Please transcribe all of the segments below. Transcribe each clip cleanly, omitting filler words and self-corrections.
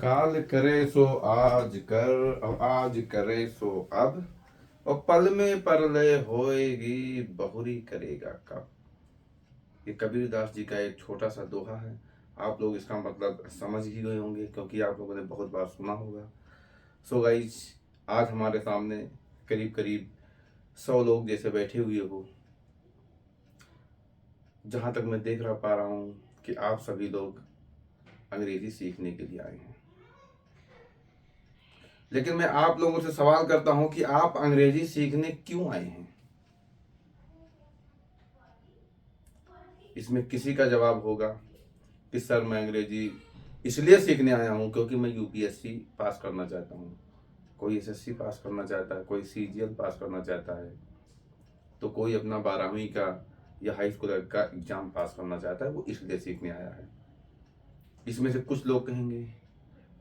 काल करे सो आज कर, और आज करे सो अब, और पल में परलय होएगी, बहुरी करेगा कब। ये कबीरदास जी का एक छोटा सा दोहा है। आप लोग इसका मतलब समझ ही गए होंगे क्योंकि आप लोगों ने बहुत बार सुना होगा। सो गाइज, आज हमारे सामने करीब करीब 100 लोग जैसे बैठे हुए हो। जहाँ तक मैं देख पा रहा हूँ कि आप सभी लोग अंग्रेजी सीखने के लिए आए हैं। लेकिन मैं आप लोगों से सवाल करता हूं कि आप अंग्रेजी सीखने क्यों आए हैं। इसमें किसी का जवाब होगा कि सर मैं अंग्रेजी इसलिए सीखने आया हूं क्योंकि मैं यूपीएससी पास करना चाहता हूं, कोई एसएससी पास करना चाहता है, कोई सीजीएल पास करना चाहता है, तो कोई अपना 12वीं का या हाई स्कूल का एग्जाम पास करना चाहता है, वो इसलिए सीखने आया है। इसमें से कुछ लोग कहेंगे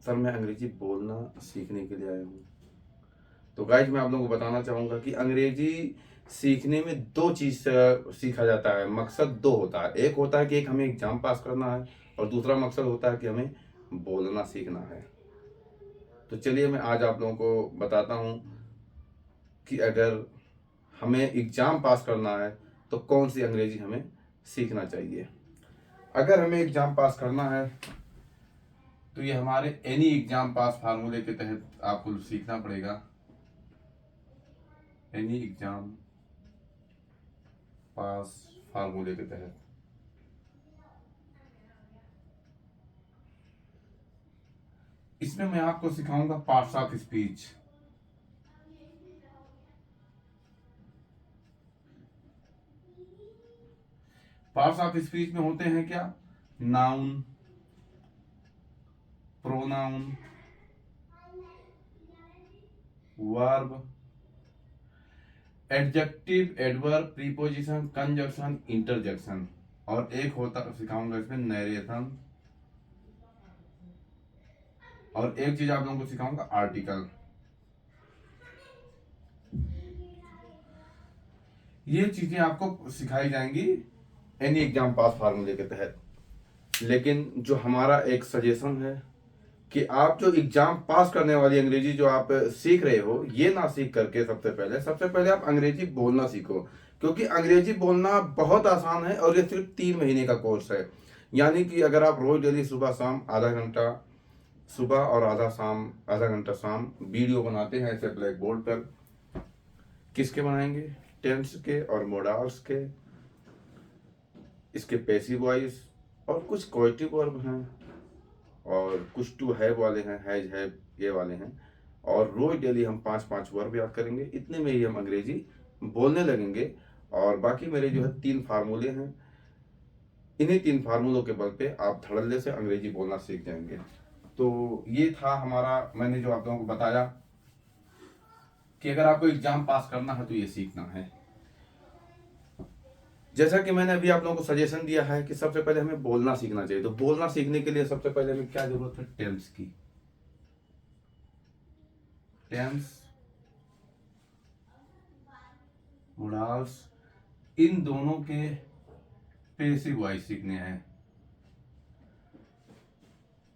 सर मैं अंग्रेजी बोलना सीखने के लिए आया हूँ। तो गाइज, मैं आप लोगों को बताना चाहूँगा कि अंग्रेजी सीखने में दो चीज़ सीखा जाता है। मकसद दो होता है, एक होता है कि एक हमें एग्जाम पास करना है, और दूसरा मकसद होता है कि हमें बोलना सीखना है। तो चलिए मैं आज आप लोगों को बताता हूँ कि अगर हमें एग्जाम पास करना है तो कौन सी अंग्रेजी हमें सीखना चाहिए। अगर हमें एग्जाम पास करना है तो ये हमारे एनी एग्जाम पास फार्मूले के तहत आपको सीखना पड़ेगा। एनी एग्जाम पास फार्मूले के तहत इसमें मैं आपको सिखाऊंगा parts of speech. Parts of speech में होते हैं क्या? Noun, pronoun, verb, adjective, adverb, preposition, conjunction, interjection, और एक होता सिखाऊंगा इसमें नरेशन, और एक चीज आप लोगों को सिखाऊंगा आर्टिकल। ये चीजें आपको सिखाई जाएंगी एनी एग्जाम पास फार्मूले के तहत। लेकिन जो हमारा एक सजेशन है कि आप जो एग्जाम पास करने वाली अंग्रेजी जो आप सीख रहे हो, ये ना सीख करके सबसे पहले आप अंग्रेजी बोलना सीखो। क्योंकि अंग्रेजी बोलना बहुत आसान है और ये सिर्फ 3 महीने का कोर्स है। यानी कि अगर आप रोज डेली सुबह शाम आधा घंटा सुबह और आधा घंटा शाम वीडियो बनाते हैं ऐसे ब्लैक बोर्ड पर, किसके बनाएंगे? टेंस के और मोडाल्स के, इसके पैसिव वॉइस, और कुछ क्वोटिव वर्ब हैं, और कुछ टू हैव वाले हैं, हैज हैव ये वाले हैं। और रोज डेली हम 5-5 वर्ब याद करेंगे। इतने में ही हम अंग्रेजी बोलने लगेंगे। और बाकी मेरे जो है 3 फार्मूले हैं, इन्हीं 3 फार्मूलों के बल पे आप धड़ल्ले से अंग्रेजी बोलना सीख जाएंगे। तो ये था हमारा, मैंने जो आप लोगों को बताया कि अगर आपको एग्जाम पास करना है तो ये सीखना है। जैसा कि मैंने अभी आप लोगों को सजेशन दिया है कि सबसे पहले हमें बोलना सीखना चाहिए, तो बोलना सीखने के लिए सबसे पहले हमें क्या जरूरत है? टेंस की। टेंस, मोडाल्स, इन दोनों के पैसिव वॉइस सीखने हैं,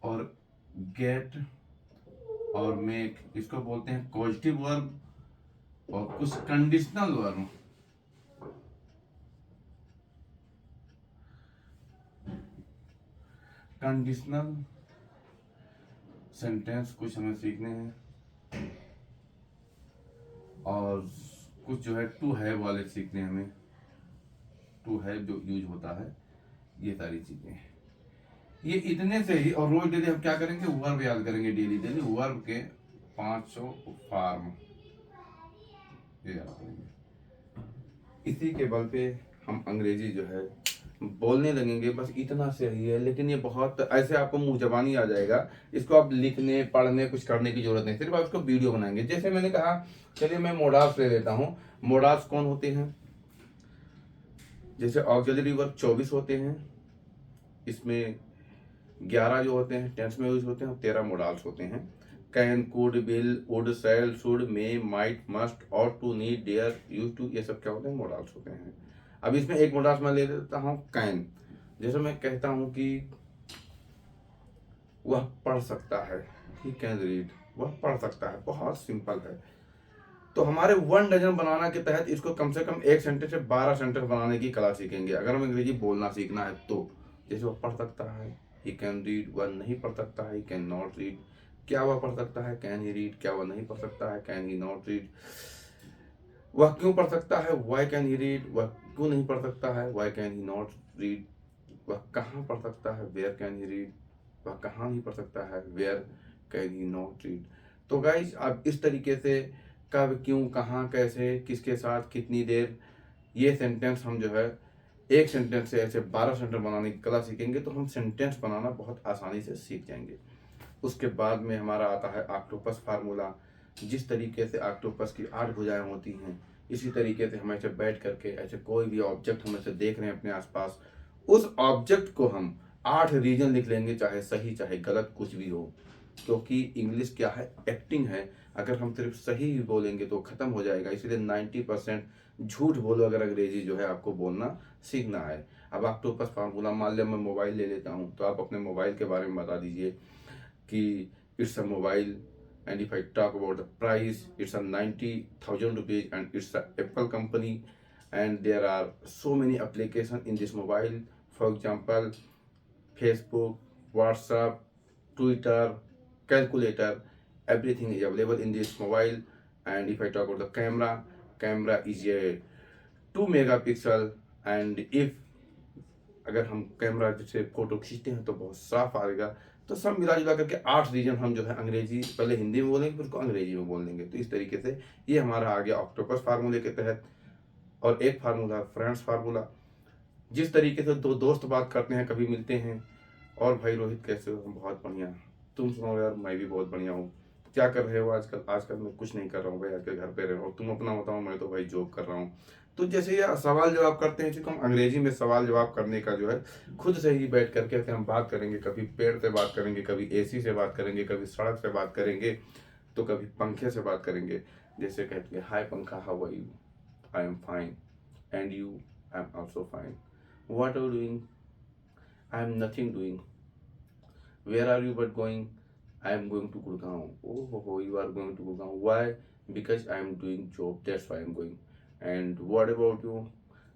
और गेट और मेक इसको बोलते हैं पॉजिटिव वर्ब, और कुछ कंडीशनल वर्ब। कंडीशनल सेंटेंस कुछ हमें सीखने हैं, और कुछ जो है टू हैव वाले सीखने हैं हमें। टू हैव जो यूज होता है, ये सारी चीजें, ये इतने से ही। और रोज डेली हम क्या करेंगे? वर्ब याद करेंगे डेली डेली। वर्ब के 500 फॉर्म ये याद करेंगे। इसी के बल पे हम अंग्रेजी जो है बोलने लगेंगे। बस इतना से ही है, लेकिन ये बहुत ऐसे आपको मुंह जबानी आ जाएगा। इसको आप लिखने पढ़ने कुछ करने की जरूरत नहीं, सिर्फ आप इसको वीडियो बनाएंगे। जैसे मैंने कहा, चलिए मैं मोडास ले लेता हूँ। मोडास कौन होते हैं? जैसे ऑक्सिलरी वर्ब 24 होते हैं, इसमें 11 जो होते हैं टेंस में यूज होते हैं, और 13 मोडाल्स होते हैं। Can, could, will, would, shall, should, may, might, must, और to, need, dare, use to, ये सब क्या होते हैं? मोडाल्स होते हैं। अब इसमें एक मोडाल्स मैं ले लेता हूँ कैन। जैसे मैं कहता हूँ कि वह पढ़ सकता है, ही कैन रीड, वह पढ़ सकता है, बहुत सिंपल है। तो हमारे 1 डजन बनाना के तहत इसको कम से कम 1 सेंटेंस से 12 सेंटेंस बनाने की कला सीखेंगे अगर हम अंग्रेजी बोलना सीखना है तो। जैसे वह पढ़ सकता है, ही कैन रीड, वह नहीं पढ़ सकता है, ही कैन नॉट रीड। क्या वह पढ़ सकता है, कैन ही रीड, क्या वह नहीं पढ़ सकता है, कैन ही नॉट रीड। वह क्यों पढ़ सकता है, वाई कैन ही रीड, वह क्यों नहीं पढ़ सकता है, why can he not read. वह कहाँ पढ़ सकता है, वेयर कैन ही रीड, वह कहाँ नहीं पढ़ सकता है, where can he not read. तो गाइज आप इस तरीके से कब, क्यों, कहाँ, कैसे, किसके साथ, कितनी देर, ये सेंटेंस हम जो है 1 सेंटेंस से ऐसे 12 सेंटेंस बनाने की कला सीखेंगे तो हम सेंटेंस बनाना बहुत आसानी से सीख जाएंगे। उसके बाद में हमारा आता है ऑक्टोपस फार्मूला। जिस तरीके से ऑक्टोपस की 8 भुजाएं होती हैं, इसी तरीके से हम ऐसे बैठ करके ऐसे कोई भी ऑब्जेक्ट हम ऐसे देख रहे हैं अपने आसपास, उस ऑब्जेक्ट को हम 8 रीजन लिख लेंगे, चाहे सही चाहे गलत कुछ भी हो। क्योंकि इंग्लिश क्या है, एक्टिंग है। अगर हम सिर्फ सही ही बोलेंगे तो खत्म हो जाएगा, इसलिए 90% झूठ बोलो अगर अंग्रेजी जो है आपको बोलना सीखना है। अब ऑक्टोपस फार्मूला, मान लिया मैं मोबाइल ले लेता हूँ, तो आप अपने मोबाइल के बारे में बता दीजिए कि it's a mobile, and if I talk about the price, it's a 90,000 rupees and it's a Apple company, and there are so many applications in this mobile. For example, Facebook, WhatsApp, Twitter, calculator, everything is available in this mobile. And if I talk about the camera, camera is a 2 megapixel, and if अगर हम camera से photo खींचते हैं तो बहुत साफ आएगा। तो सब मिला जुला करके 8 रीजन हम जो है अंग्रेजी, पहले हिंदी में बोलेंगे फिर उसको अंग्रेजी में बोल देंगे। तो इस तरीके से ये हमारा आ गया ऑक्टोपस फार्मूले के तहत। और एक फार्मूला फ्रेंड्स फार्मूला, जिस तरीके से दो दोस्त बात करते हैं, कभी मिलते हैं, और भाई रोहित कैसे हो, हम बहुत बढ़िया, तुम सुनाओ यार, मैं भी बहुत बढ़िया हूँ, क्या कर रहे हो आजकल। आजकल मैं कुछ नहीं कर रहा हूँ भाई, आजकल घर पे रह रहा हूँ, तुम अपना बताओ, मैं तो भाई जॉब कर रहा हूँ। तो जैसे ये सवाल जवाब करते हैं, क्योंकि हम अंग्रेजी में सवाल जवाब करने का जो है खुद से ही बैठ करके ऐसे हम बात करेंगे, कभी पेड़ से बात करेंगे, कभी एसी से बात करेंगे, कभी सड़क से बात करेंगे, तो कभी पंखे से बात करेंगे। जैसे कहते हैं, हाय पंखा, how are you, I am fine, and you, I am also fine, what are you doing, I am nothing doing, where are you but going, I am going to Gurgaon. Oh, you are going to Gurgaon, why, because I am doing job, that's why I am going. And what about you,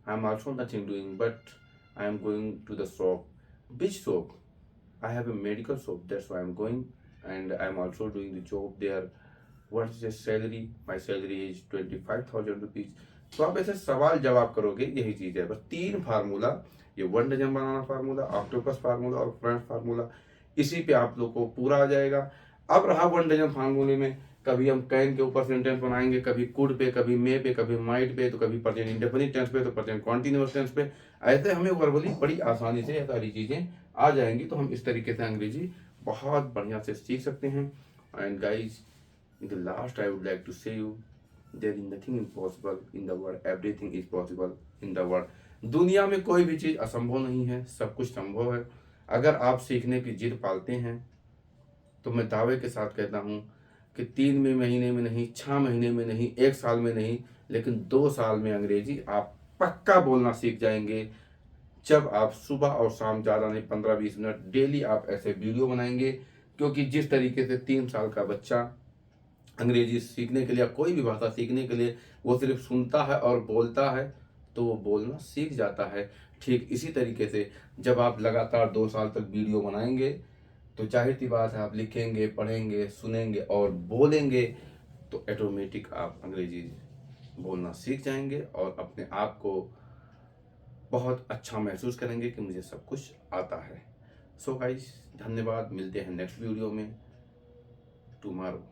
I am also nothing doing, but I am going to the shop. Which shop, I have a medical shop, that's why I am going, and I am also doing the job there. What is your salary, my salary is 25,000 rupees. तो आप ऐसे सवाल जवाब करोगे, यही चीज है। बस 3 फार्मूला, ये 1 डजन बनाना फार्मूला, ऑक्टोपस फार्मूला और फ्रेंड्स फार्मूला, इसी पे आप लोग को पूरा आ जाएगा। अब रहा 1 डजन फार्मूले में, कभी हम कैन के ऊपर सेंटेंस बनाएंगे, कभी कुड पे, कभी मे पे, कभी माइट पे, तो कभी प्रेजेंट इंडेफिनिट टेंस पे, तो प्रेजेंट कॉन्टिन्यूअस टेंस पे। ऐसे हमें वर्बली बड़ी आसानी से ये सारी चीजें आ जाएंगी, तो हम इस तरीके से अंग्रेजी बहुत बढ़िया से सीख सकते हैं। And guys, in the last I would like to say you, there is nothing impossible in the world, everything is possible in the world. दुनिया में कोई भी चीज असंभव नहीं है, सब कुछ संभव है। अगर आप सीखने की जिद पालते हैं तो मैं दावे के साथ कहता हूँ कि 3 महीने में नहीं, 6 महीने में नहीं, 1 साल में नहीं, लेकिन 2 साल में अंग्रेजी आप पक्का बोलना सीख जाएंगे। जब आप सुबह और शाम, ज़्यादा नहीं 15-20 मिनट डेली आप ऐसे वीडियो बनाएंगे। क्योंकि जिस तरीके से 3 साल का बच्चा अंग्रेजी सीखने के लिए, कोई भी भाषा सीखने के लिए, वो सिर्फ सुनता है और बोलता है तो वो बोलना सीख जाता है। ठीक इसी तरीके से जब आप लगातार 2 साल तक वीडियो बनाएंगे, तो जाहिर सी बात है आप लिखेंगे, पढ़ेंगे, सुनेंगे और बोलेंगे, तो ऑटोमेटिक आप अंग्रेजी बोलना सीख जाएंगे और अपने आप को बहुत अच्छा महसूस करेंगे कि मुझे सब कुछ आता है। सो गाइस, धन्यवाद, मिलते हैं नेक्स्ट वीडियो में टुमारो।